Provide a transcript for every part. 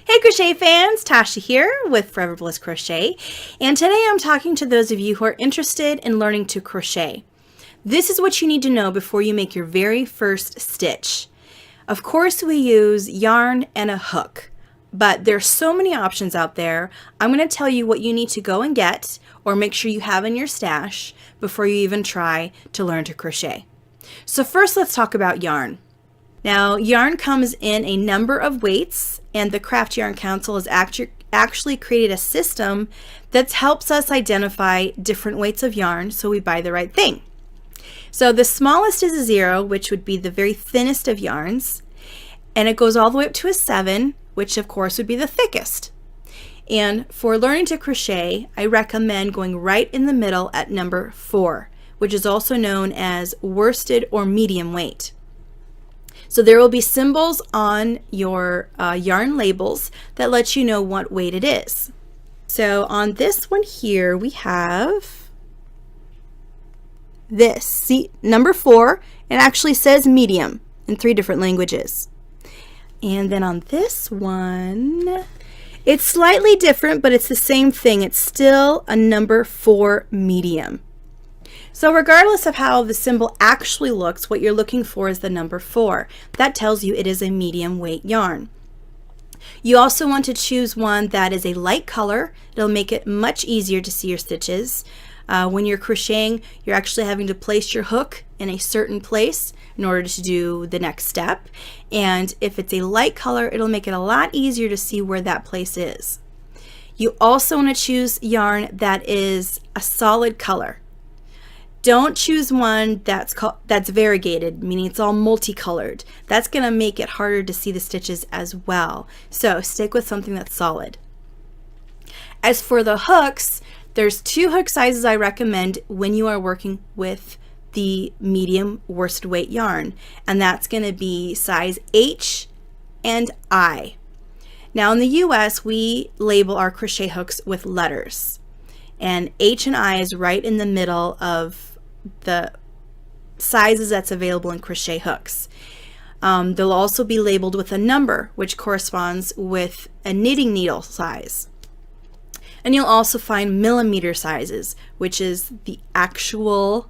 Hey crochet fans, Tasha here with Forever Bliss Crochet, and today I'm talking to those of you who are interested in learning to crochet. This is what you need to know before you make your very first stitch. Of course we use yarn and a hook, but there's so many options out there. I'm going to tell you what you need to go and get or make sure you have in your stash before you even try to learn to crochet. So first let's talk about yarn. Now, yarn comes in a number of weights, and the Craft Yarn Council has actually created a system that helps us identify different weights of yarn so we buy the right thing. So the smallest is a 0, which would be the very thinnest of yarns, and it goes all the way up to a 7, which of course would be the thickest. And for learning to crochet, I recommend going right in the middle at number 4, which is also known as worsted or medium weight. So there will be symbols on your yarn labels that let you know what weight it is. So on this one here, we have this. See, number 4, it actually says medium in 3 different languages. And then on this one, it's slightly different, but it's the same thing. It's still a number 4 medium. So regardless of how the symbol actually looks, what you're looking for is the number 4. That tells you it is a medium weight yarn. You also want to choose one that is a light color. It'll make it much easier to see your stitches. When you're crocheting, you're actually having to place your hook in a certain place in order to do the next step. And if it's a light color, it'll make it a lot easier to see where that place is. You also want to choose yarn that is a solid color. Don't choose one that's variegated, meaning it's all multicolored. That's going to make it harder to see the stitches as well. So stick with something that's solid. As for the hooks, there's 2 hook sizes I recommend when you are working with the medium worsted weight yarn, and that's going to be size H and I. Now in the US, we label our crochet hooks with letters, and H and I is right in the middle of the sizes that's available in crochet hooks. They'll also be labeled with a number, which corresponds with a knitting needle size. And you'll also find millimeter sizes, which is the actual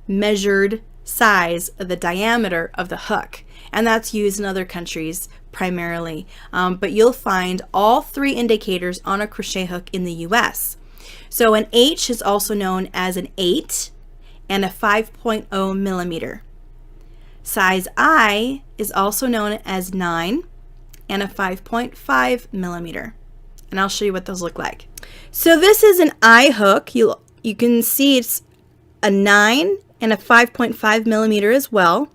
measured size of the diameter of the hook. And that's used in other countries primarily. But you'll find all 3 indicators on a crochet hook in the US. So an H is also known as an 8 and a 5.0 millimeter. Size I is also known as 9 and a 5.5 millimeter. And I'll show you what those look like. So this is an I hook. You can see it's a 9 and a 5.5 millimeter as well.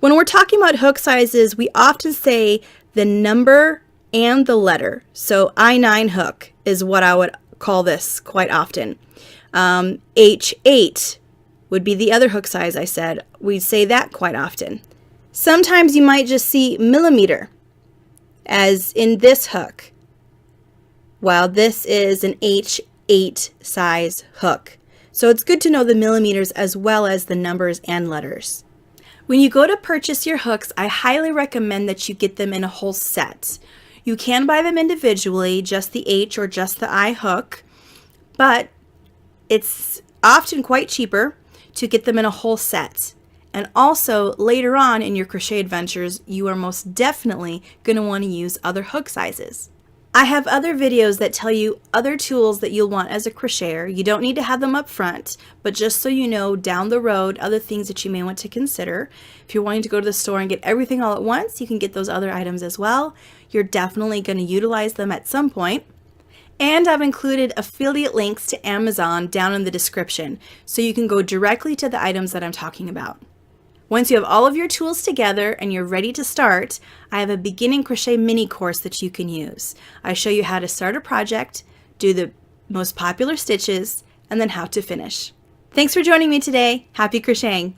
When we're talking about hook sizes, we often say the number and the letter. So I9 hook is what I would call this quite often. H8 would be the other hook size I said. We say that quite often. Sometimes you might just see millimeter, as in this hook, while this is an H8 size hook. So it's good to know the millimeters as well as the numbers and letters. When you go to purchase your hooks, I highly recommend that you get them in a whole set. You can buy them individually, just the H or just the I hook, but it's often quite cheaper to get them in a whole set. And also, later on in your crochet adventures, you are most definitely going to want to use other hook sizes. I have other videos that tell you other tools that you'll want as a crocheter. You don't need to have them up front, but just so you know down the road other things that you may want to consider. If you're wanting to go to the store and get everything all at once, you can get those other items as well. You're definitely going to utilize them at some point. And I've included affiliate links to Amazon down in the description, so you can go directly to the items that I'm talking about. Once you have all of your tools together and you're ready to start, I have a beginning crochet mini course that you can use. I show you how to start a project, do the most popular stitches, and then how to finish. Thanks for joining me today. Happy crocheting!